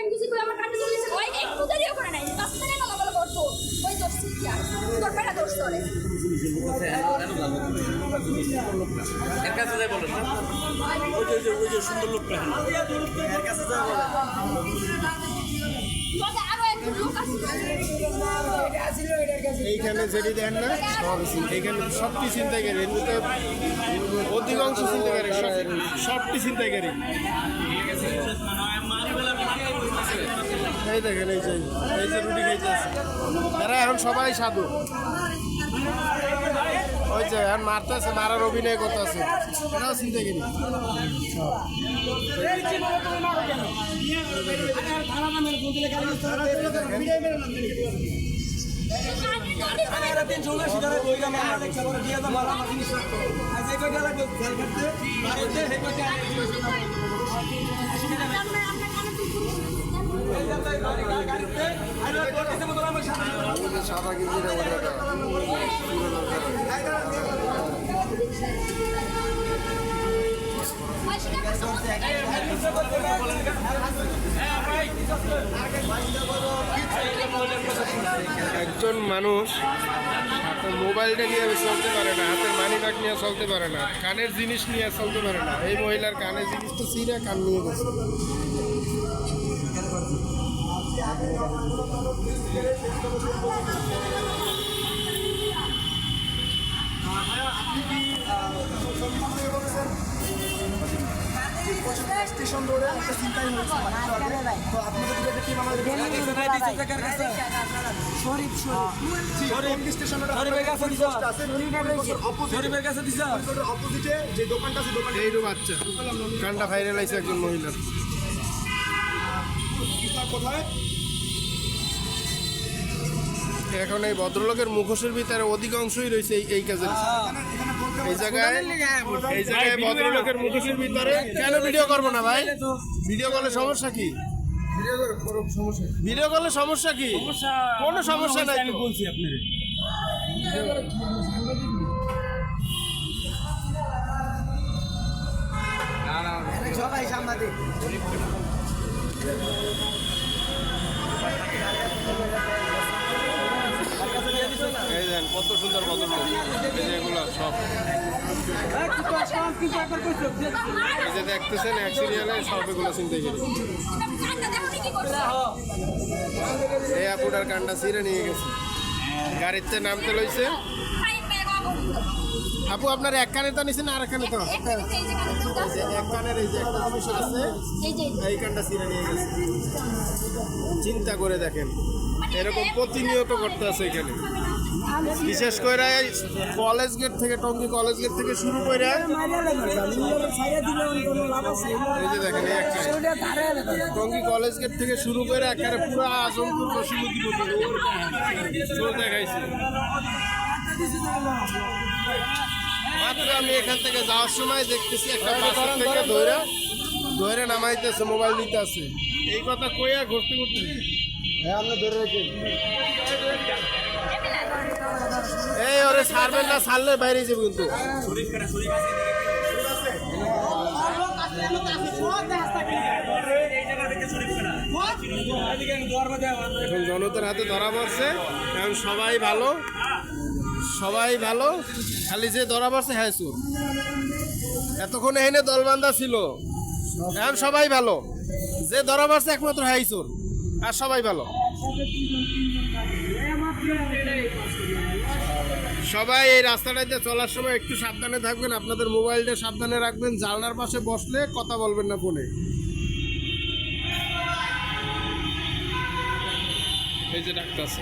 আমি কিছু করে আমার কাছে চলে এসে ওই একটু দেরিও করে নাই বাসটা নেই না বলে করতো ওই দোষী কি আর তোর পেটা দোষ করে এর কাছে যাই বলেন না ওই যে সুন্দর লোকটা এর কাছে যাই বলেন আরো একটু লোক আছে এইখানে যেটি দেন না এইখানে সবটি চিন্তাকারী এর মধ্যে অধিকাংশ চিন্তাকারী সবটি চিন্তাকারী এই দেখেন এই যে রুটি খাইতে আছে এরা এখন সবাই সাধু ওই যে এখন মারতেছে মারার অভিনয় করতে আছে এরাও চিন্তাকারী সাদা একজন মানুষ হাতের মোবাইলটা নিয়ে চলতে পারে না, হাতের মানি ব্যাগ নিয়ে চলতে পারে না, কানের জিনিস নিয়ে চলতে পারে না। এই মহিলার কানের জিনিসটা ছিঁড়ে কান নিয়ে গেছে। স্টেশন রোডে একটা চিন্তাই হয়েছে তো আপনাদের দিকে টিম আমাদের অপোজিটে যে দোকানটা আছে দোকানটা এইরু বাচ্চা কানটা ভাইরাল হয়েছে একজন মহিলার। কোথায় এখন এই ভদ্রলোকের মুখোশের ভিতরে অধিকাংশই রয়েছে এই কাজের। এই জায়গায় ভদ্রলোকের মুখোশের ভিতরে কেন ভিডিও করবো না ভাই? ভিডিও করলে সমস্যা কি? ভিডিও করলে সমস্যা কি? কোনো সমস্যা নাই। আমি বলছি আপনার সবাই সামনে এই দেন কত সুন্দর ভদ্রলোক, এই যে এগুলো সব এই যে দেখতেছেন এক সিরিয়ালে সব এগুলো চিন্তা করি। এই আপুটার কান্ডা ছিঁড়ে নিয়ে গেছে, গাড়িতে নামতে লইছে। আপু আপনার এক কানে তো নিছেন আর এক কানে তো এক কানের এই যে একটা সমস্যা আছে, এই কানটা ছিঁড়ে নিয়ে গেছে। চিন্তা করে দেখেন এরকম প্রতিনিয়ত করতে আছে এখানে, বিশেষ করে কলেজ গেট থেকে টঙ্গী কলেজ গেট থেকে শুরু করে এই যে দেখেন এই একটা টঙ্গী কলেজ গেট থেকে শুরু করে একেবারে পুরো আজমপুর বসিমতি দেখাইছে। মাত্র আমি এখান থেকে যাওয়ার সময় দেখতেছি একটা বাসের থেকে ধরে নামাইতেছে, মোবাইল নিতে আছে। এই কথা কইয়া ঘুরতে ঘুরতে হ্যাঁ আমরা ধরে রাখি এই ওরে ছাড়বেন না, ছাড়লে বাইরে যাবে কিন্তু। এখন জনতার হাতে ধরা পড়ছে, এখন সবাই ভালো খালি যে ধরা পড়ছে হ্যাঁ চোর। এতক্ষণ এখানে দলবান্ধা ছিল, এখন সবাই ভালো, যে ধরা পড়ছে একমাত্র হ্যাঁ চোর আর সবাই ভালো। সবাই এই রাস্তাটাতে চলার সময় একটু সাবধানে থাকবেন, আপনাদের মোবাইলটা সাবধানে রাখবেন, জানলার পাশে বসলে কথা বলবেন না ফোনে। এই যে ডাক্তার আছে